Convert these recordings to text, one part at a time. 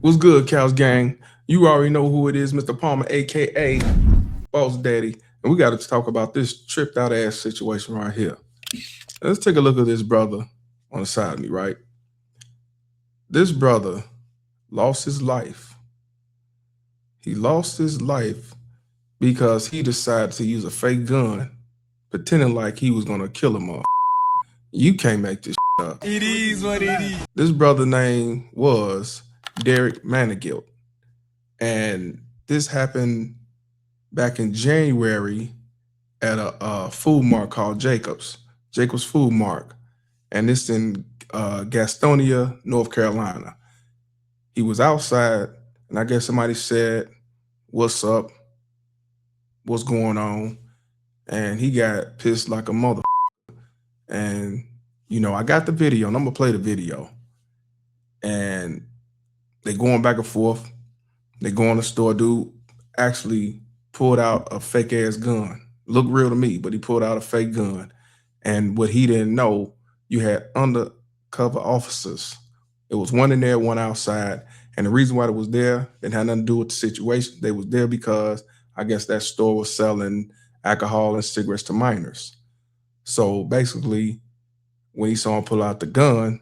What's good, Cows Gang? You already know who it is, Mr. Palmer, aka Boss Daddy. And we got to talk about this tripped out ass situation right here. Let's take a look at this brother on the side of me, right? This brother lost his life. He lost his life because he decided to use a fake gun, pretending like he was gonna kill him off. You can't make this up. It is what it is. This brother's name was Derek Manigilt. And this happened back in January at a food mart called Jacob's Food Mart. And it's in Gastonia, North Carolina. He was outside, and I guess somebody said, "What's up? What's going on?" And he got pissed like a mother. And, you know, I got the video, and I'm going to play the video. And they going back and forth. They go in the store. Dude actually pulled out a fake ass gun. Looked real to me, but he pulled out a fake gun. And what he didn't know, you had undercover officers. It was one in there, one outside. And the reason why it was there didn't have nothing to do with the situation. They was there because I guess that store was selling alcohol and cigarettes to minors. So basically, when he saw him pull out the gun,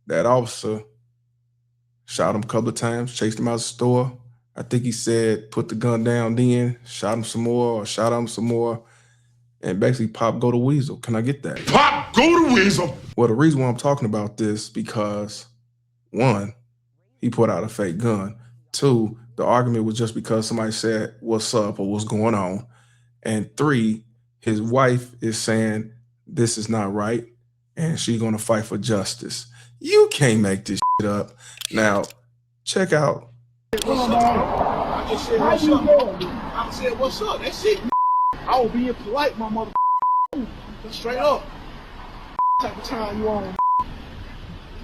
that officer shot him a couple of times, chased him out of the store. I think he said, put the gun down then, shot him some more, or shot him some more, and basically Pop go to Weasel. Can I get that? Pop go to Weasel! Well, the reason why I'm talking about this, because one, he put out a fake gun. Two, the argument was just because somebody said, what's up or what's going on. And three, his wife is saying, this is not right, and she's gonna fight for justice. You can't make this shit up. Now, check out. I just said what's up. I said what's up. That's it. I was being polite, my mother. Straight up. Type of time you on.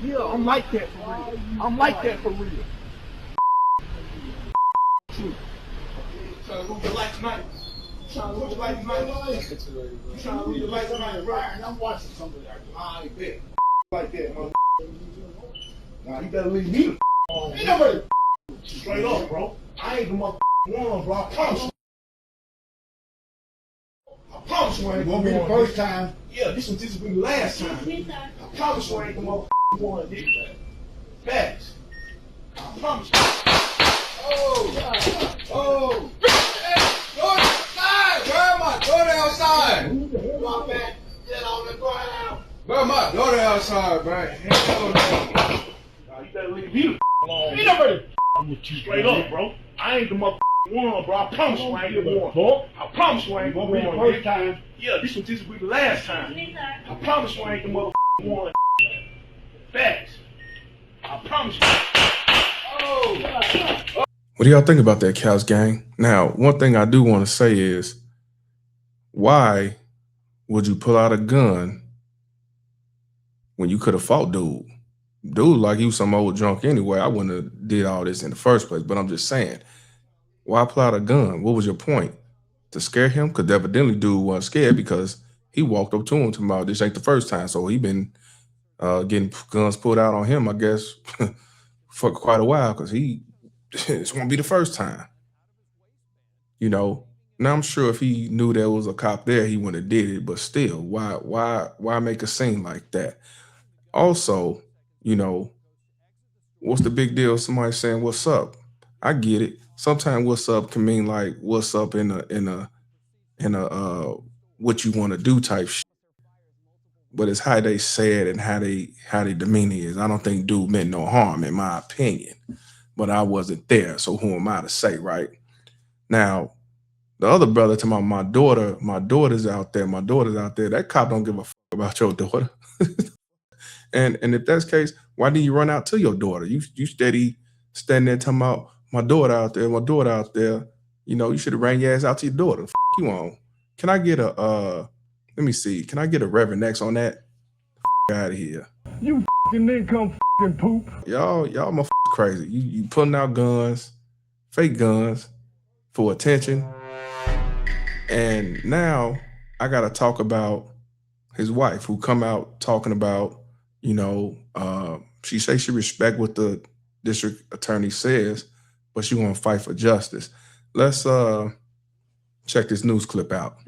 Yeah, I'm like that for real. I'm like that for real. True. Trying to lose your life tonight. Trying to lose your life tonight. You trying to lose your life tonight, right? I'm watching something like that. I bet. Like that, mother. Nah, you better leave me alone. Ain't nobody straight up, bro. I ain't the mother one, bro. I promise you. I promise you I ain't gonna be the first time. Yeah, this will be the last time. I promise you I ain't the mother one, nigga. Facts. I promise you. Oh! Hey, go outside! Grab my daughter outside! My bad. Get on the ground. Bro, my daughter outside, bro. Hell no. Nah, you better leave me alone. Ain't nobody with you. Straight up, bro. I ain't the mother one, bro. I promise you I ain't the one. I promise you I ain't gonna be the first time. Yeah, this will be the last time. I promise you I ain't the mother one. Facts. I promise you. Oh! What do y'all think about that, Cows Gang? Now, one thing I do want to say is, why would you pull out a gun when you could have fought dude? Dude, like he was some old drunk anyway. I wouldn't have did all this in the first place, but I'm just saying, why pull out a gun? What was your point? To scare him? Because evidently dude wasn't scared because he walked up to him talking about this ain't the first time. So he been getting guns pulled out on him, I guess, for quite a while because it's gonna be the first time. You know, now I'm sure if he knew there was a cop there, he wouldn't have did it, but still, why make a scene like that? Also, you know, what's the big deal? Somebody saying what's up? I get it. Sometimes what's up can mean like what's up in a what you want to do type shit. But it's how they say it and how they demeanor is. I don't think dude meant no harm in my opinion. But I wasn't there, so who am I to say, right? Now, the other brother to my daughter's out there, that cop don't give a fuck about your daughter. and if that's the case, why didn't you run out to your daughter? You steady standing there talking about my daughter out there. You know, you should have ran your ass out to your daughter. F you on. Can I get a let me see, can I get a Reverend X on that? F out of here. You didn't come poop. Y'all motherfuckers crazy. You putting out guns, fake guns, for attention. And now I gotta talk about his wife who come out talking about, you know, she say she respect what the district attorney says, but she want to fight for justice. Let's check this news clip out.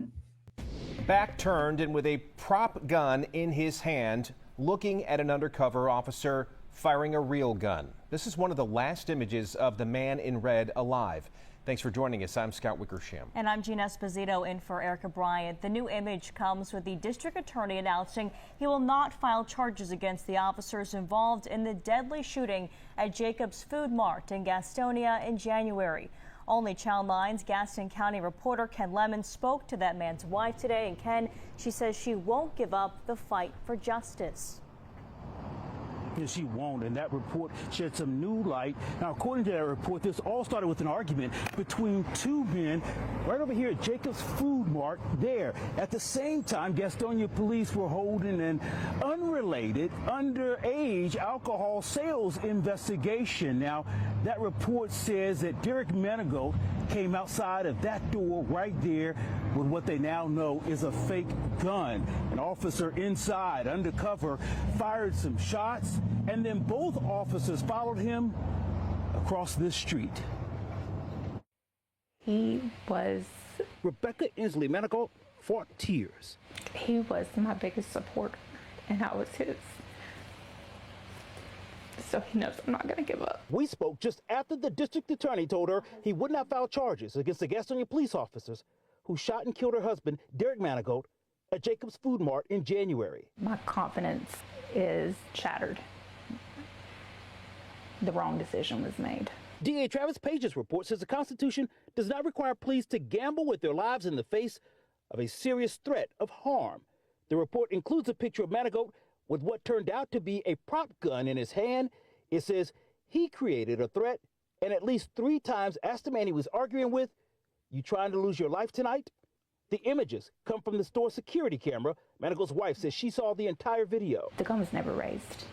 Back turned and with a prop gun in his hand, looking at an undercover officer firing a real gun. This is one of the last images of the man in red alive. Thanks for joining us. I'm Scott Wickersham. And I'm Gina Esposito in for Erica Bryant. The new image comes with the district attorney announcing he will not file charges against the officers involved in the deadly shooting at Jacobs Food Mart in Gastonia in January. Only Channel 9's Gaston County reporter Ken Lemon spoke to that man's wife today. And Ken, she says she won't give up the fight for justice. She won't, and that report shed some new light. Now, according to that report, this all started with an argument between two men right over here at Jacobs Food Mart there. At the same time, Gastonia police were holding an unrelated underage alcohol sales investigation. Now, that report says that Derek Manigault came outside of that door right there with what they now know is a fake gun. An officer inside, undercover, fired some shots, and then both officers followed him across this street. Rebecca Inslee Manigault fought tears. He was my biggest supporter, and I was his. So he knows I'm not going to give up. We spoke just after the district attorney told her he would not file charges against the Gastonia police officers who shot and killed her husband, Derek Manigault, at Jacobs Food Mart in January. My confidence is shattered. The wrong decision was made. DA Travis Page's report says the Constitution does not require police to gamble with their lives in the face of a serious threat of harm. The report includes a picture of Manigault with what turned out to be a prop gun in his hand. It says he created a threat and at least 3 times asked the man he was arguing with, "You trying to lose your life tonight?" The images come from the store security camera. Manigault's wife says she saw the entire video. The gun was never raised.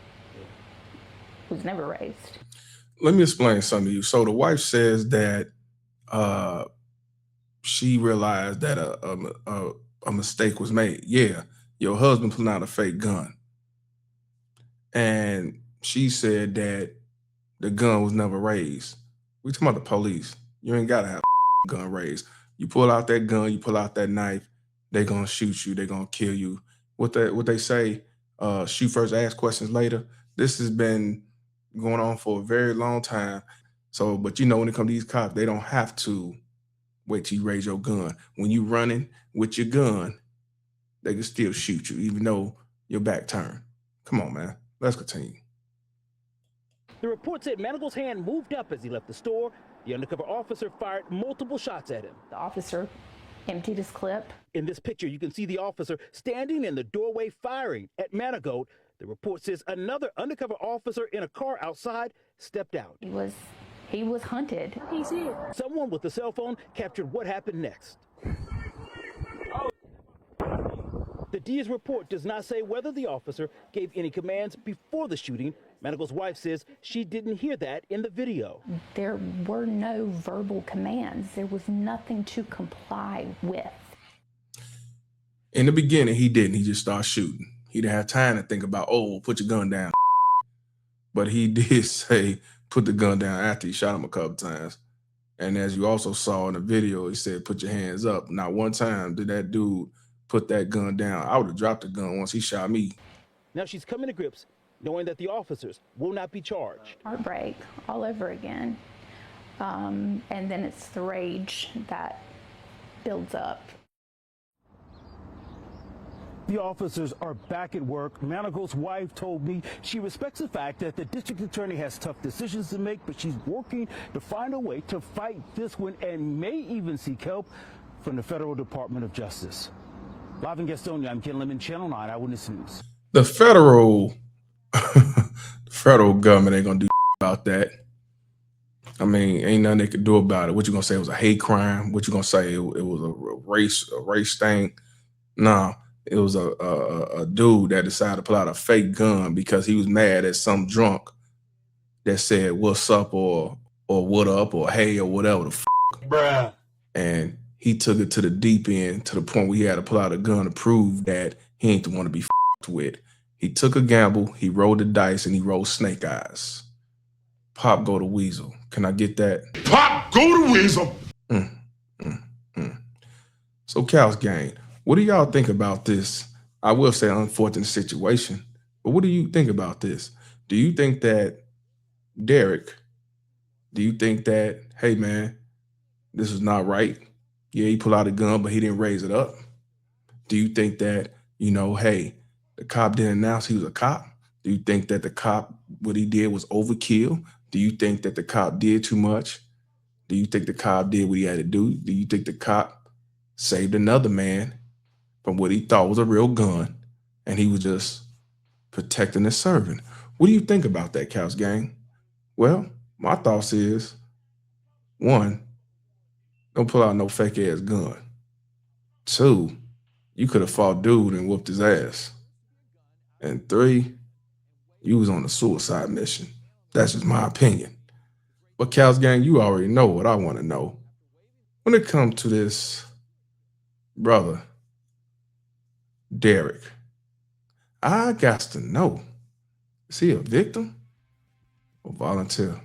It was never raised. Let me explain something to you. So the wife says that she realized that a mistake was made. Yeah, your husband pulling out a fake gun. And she said that the gun was never raised. We talking about the police. You ain't got to have a gun raised. You pull out that gun, you pull out that knife, they're going to shoot you, they're going to kill you. What they say, shoot first, ask questions later. This has been going on for a very long time. So, but you know, when it comes to these cops, they don't have to wait till you raise your gun. When you running with your gun, they can still shoot you, even though your back turned. Come on, man. Let's continue. The report said Manigault's hand moved up as he left the store. The undercover officer fired multiple shots at him. The officer emptied his clip. In this picture, you can see the officer standing in the doorway firing at Manigault. The report says another undercover officer in a car outside stepped out. He was hunted. He's here. Someone with a cell phone captured what happened next. The DA's report does not say whether the officer gave any commands before the shooting. Manigault's wife says she didn't hear that in the video. There were no verbal commands. There was nothing to comply with. In the beginning, he didn't. He just started shooting. He didn't have time to think about, oh, put your gun down. But he did say, put the gun down after he shot him a couple times. And as you also saw in the video, he said, put your hands up. Not one time did that dude put that gun down. I would have dropped the gun once he shot me. Now she's coming to grips, knowing that the officers will not be charged. Heartbreak all over again. And then it's the rage that builds up. The officers are back at work. Manigault's wife told me she respects the fact that the district attorney has tough decisions to make, but she's working to find a way to fight this one and may even seek help from the Federal Department of Justice. Live in Gastonia, I'm Ken Lemon, Channel 9 Eyewitness News. The federal government ain't gonna do about that. I mean, ain't nothing they could do about it. What you gonna say it was a hate crime? What you gonna say it was a race thing? No. It was a dude that decided to pull out a fake gun because he was mad at some drunk that said "what's up" or "what up" or "hey" or whatever the Bruh. And he took it to the deep end to the point where he had to pull out a gun to prove that he ain't the one to be with. He took a gamble, he rolled the dice, and he rolled snake eyes. Pop go to Weasel. Can I get that? Pop, go to Weasel. Mm, mm, mm. So, Cows Gang, what do y'all think about this? I will say unfortunate situation, but what do you think about this? Do you think that Derek, do you think that, hey man, this is not right? Yeah, he pulled out a gun, but he didn't raise it up. Do you think that, hey, the cop didn't announce he was a cop? Do you think that the cop, what he did was overkill? Do you think that the cop did too much? Do you think the cop did what he had to do? Do you think the cop saved another man from what he thought was a real gun and he was just protecting his servant? What do you think about that, Cows Gang? Well, my thoughts is, one, don't pull out no fake ass gun. Two, you could have fought dude and whooped his ass. And three, you was on a suicide mission. That's just my opinion. But Cows Gang, you already know what I want to know. When it comes to this brother, Derek, I got to know, is he a victim or volunteer?